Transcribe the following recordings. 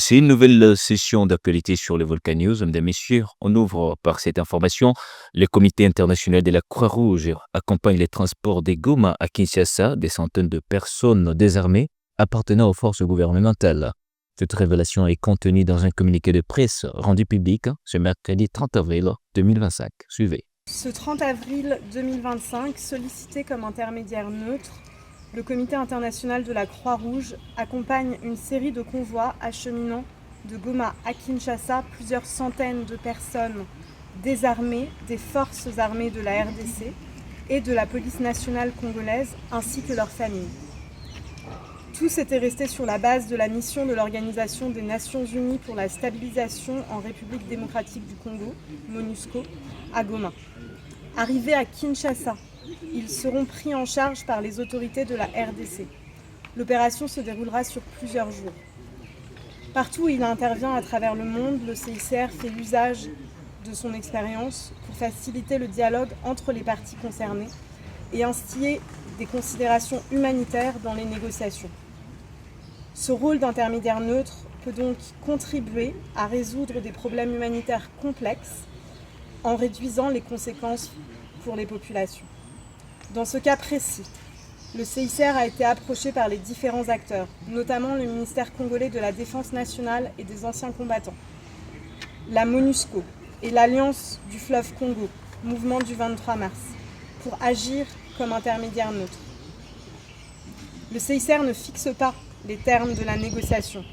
C'est une nouvelle session d'actualité sur les Volcan News. Mesdames et messieurs, on ouvre par cette information. Le comité international de la Croix-Rouge accompagne les transports des Goma à Kinshasa, des centaines de personnes désarmées appartenant aux forces gouvernementales. Cette révélation est contenue dans un communiqué de presse rendu public ce mercredi 30 avril 2025. Suivez. Ce 30 avril 2025, sollicité comme intermédiaire neutre, le Comité international de la Croix-Rouge accompagne une série de convois acheminant de Goma à Kinshasa plusieurs centaines de personnes désarmées des forces armées de la RDC et de la police nationale congolaise ainsi que leurs familles. Tous étaient restés sur la base de la mission de l'Organisation des Nations Unies pour la stabilisation en République démocratique du Congo, MONUSCO, à Goma. Arrivés à Kinshasa, ils seront pris en charge par les autorités de la RDC. L'opération se déroulera sur plusieurs jours. Partout où il intervient à travers le monde, le CICR fait usage de son expérience pour faciliter le dialogue entre les parties concernées et instiller des considérations humanitaires dans les négociations. Ce rôle d'intermédiaire neutre peut donc contribuer à résoudre des problèmes humanitaires complexes en réduisant les conséquences pour les populations. Dans ce cas précis, le CICR a été approché par les différents acteurs, notamment le ministère congolais de la Défense nationale et des anciens combattants, la MONUSCO et l'Alliance du fleuve Congo, mouvement du 23 mars, pour agir comme intermédiaire neutre. Le CICR ne fixe pas les termes de la négociation,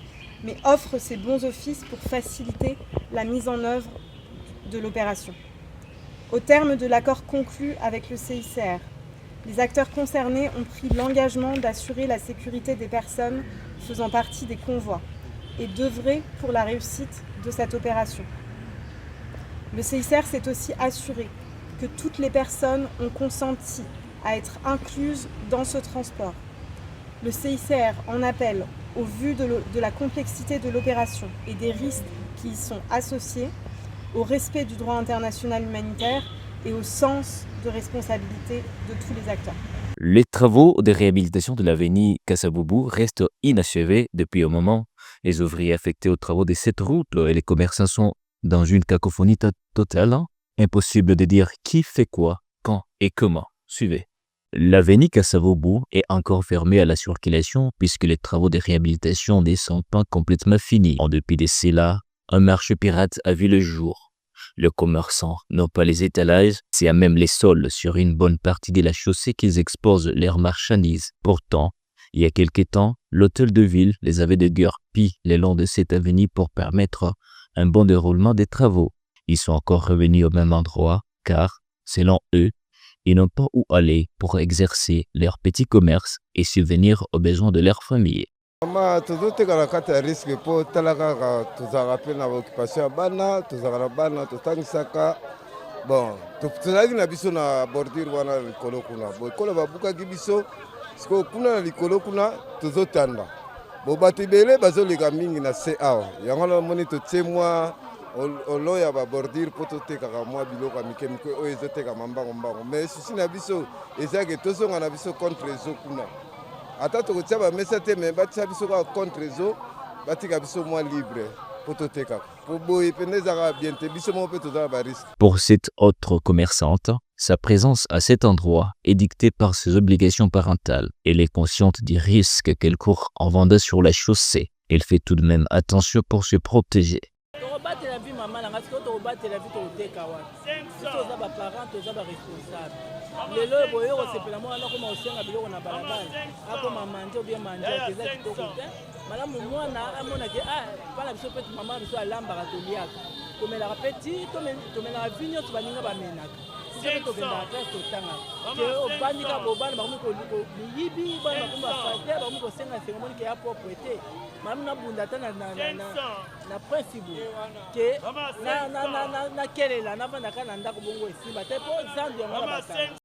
mais offre ses bons offices pour faciliter la mise en œuvre de l'opération. Au terme de l'accord conclu avec le CICR, les acteurs concernés ont pris l'engagement d'assurer la sécurité des personnes faisant partie des convois et d'œuvrer pour la réussite de cette opération. Le CICR s'est aussi assuré que toutes les personnes ont consenti à être incluses dans ce transport. Le CICR en appelle, au vu de la complexité de l'opération et des risques qui y sont associés, au respect du droit international humanitaire et au sens de responsabilité de tous les acteurs. Les travaux de réhabilitation de l'avenue Kassaboubou restent inachevés depuis un moment. Les ouvriers affectés aux travaux de cette route et les commerçants sont dans une cacophonie totale. Impossible de dire qui fait quoi, quand et comment. Suivez. L'avenue Kassaboubou est encore fermée à la circulation puisque les travaux de réhabilitation ne sont pas complètement finis. En dépit de cela, un marché pirate a vu le jour. Les commerçants n'ont pas les étalages, c'est à même les sols sur une bonne partie de la chaussée qu'ils exposent leurs marchandises. Pourtant, il y a quelque temps, l'hôtel de ville les avait déguerpis le long de cette avenue pour permettre un bon déroulement des travaux. Ils sont encore revenus au même endroit car, selon eux, ils n'ont pas où aller pour exercer leur petit commerce et subvenir aux besoins de leur famille. Tozoteka na kati ya risque po tala kaka tozalaka mpe na occupation ya bana tozalaka na bana totangisaka bon tozalaki na biso na bordure wana likolo kuna bo ekolo babukaki biso sikoyo kuna na likolo kuna tozotanda bo bato ebele bazoleka mingi na se awa yango namoni totie mwa olo ya babordure mpo totekaka mwa biloko ya mike mike oyo ezotekama mbango mais susi na biso ezalaki tozonga na biso contre ezo kuna ata tokotia bamesa te me batia biso kaka contre ezo batika biso mwa libre po totekaka po boye pene ezalaka bien te biso moko mpe tozala barisque. Pour cette autre commerçante, sa présence à cet endroit est dictée par ses obligations parentales. Elle est consciente du risque qu'elle court en vendant sur la chaussée. Elle fait tout de même attention pour se protéger. lelo boye kosepela mwana akoma kosenga biloko na balabala akoma manje obie manje eza kitoko te malamu mwana amonake mpana biso mpe mama biso alambaka toliaka tomelaka mpe ti tomelaka vi nyonso baninga bamenaka biso mpe tokendaka klase totangaka ke obandika bobana bakomi miyibi bana bakomi bafate bakomi kosenga sengo monike ya propre te malamu nabunda ata na principe ke nakelela navandaka na ndako bongo esimba te mpo zandu yango na batanga.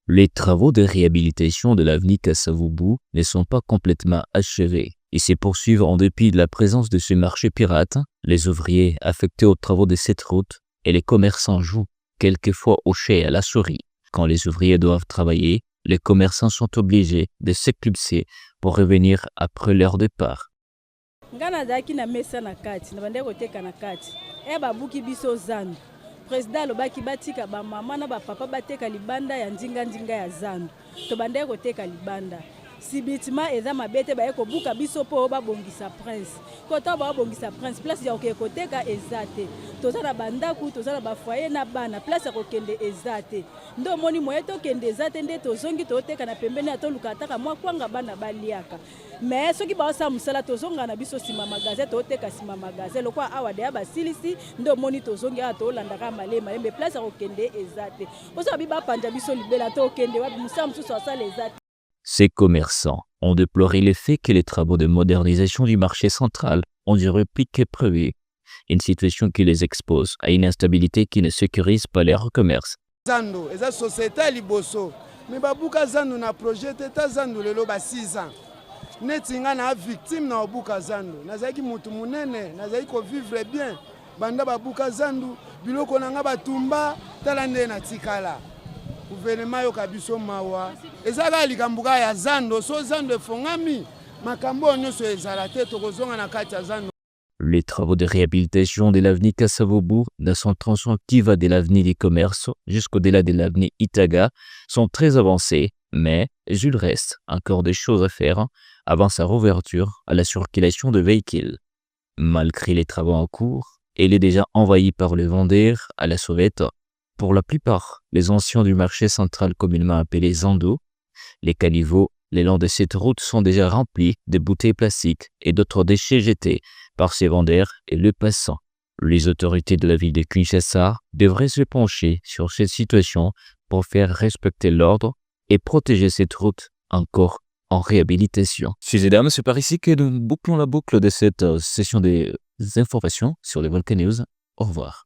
Les travaux de réhabilitation de l'avenue Kassaboubou ne sont pas complètement achevés et se poursuivent en dépit de la présence de ce marché pirate. Les ouvriers affectés aux travaux de cette route et les commerçants jouent quelquefois au chat et à la souris. Quand les ouvriers doivent travailler, les commerçants sont obligés de s'éclipser pour revenir après leur départ. nga nazalaki na mesa na kati na bandeki koteka na kati babuki biso zando président alobaki batika bamama na bapapa bateka libanda ya ndinga ya zando to bandeki koteka libanda sibitima eza mabe te baye kobuka biso mpo babongisa prince kota babongisa prince place ya kokende koteka eza te toza na bandaku toza na bafoye na bana place ya kokende eza te nde omoni moye tokende eza te nde tozongi toteka na pembeni ya toluka ataka mwa kwanga bana baliaka me soki baosala mosala tozonga na biso nsima magasin toteka nsima magasin lokwa awa deya basilisi nde omoni tozongi awa tolandaka malembe place ya kokende eza te oso babi bapanja biso libela tokende wapi mosala mosusu asala eza te. Ces commerçants ont déploré le fait que les travaux de modernisation du marché central ont duré plus que prévu, une situation qui les expose à une instabilité qui ne sécurise pas leur commerce. Zando, eza société liboso, mais babuka zando na projet ta zando lelo ba 6 ans. Netinga na victime na babuka zando, nazaki mutu munene, nazaki ko vivre bien. Banda babuka zando, biloko nanga batumba, talande na tikala. Gouvernement yoka biso mawa ezaka likambuka ya zando so zando efongami makambo nyonso ezala te tokozonga na kati ya zando. Les travaux de réhabilitation de l'avenue Kasavubu dans son tronçon qui va de l'avenue du Commerce jusqu'au-delà de l'avenue Itaga sont très avancés, mais il reste encore des choses à faire avant sa réouverture à la circulation de véhicules. Malgré les travaux en cours, elle est déjà envahie par les vendeurs à la sauvette. Pour la plupart, les anciens du marché central communément appelé Zando, les caniveaux le long de cette route sont déjà remplis de bouteilles plastiques et d'autres déchets jetés par ces vendeurs et le passant. Les autorités de la ville de Kinshasa devraient se pencher sur cette situation pour faire respecter l'ordre et protéger cette route encore en réhabilitation. Messieurs et dames, c'est par ici que nous bouclons la boucle de cette session des informations sur les Volcan News. Au revoir.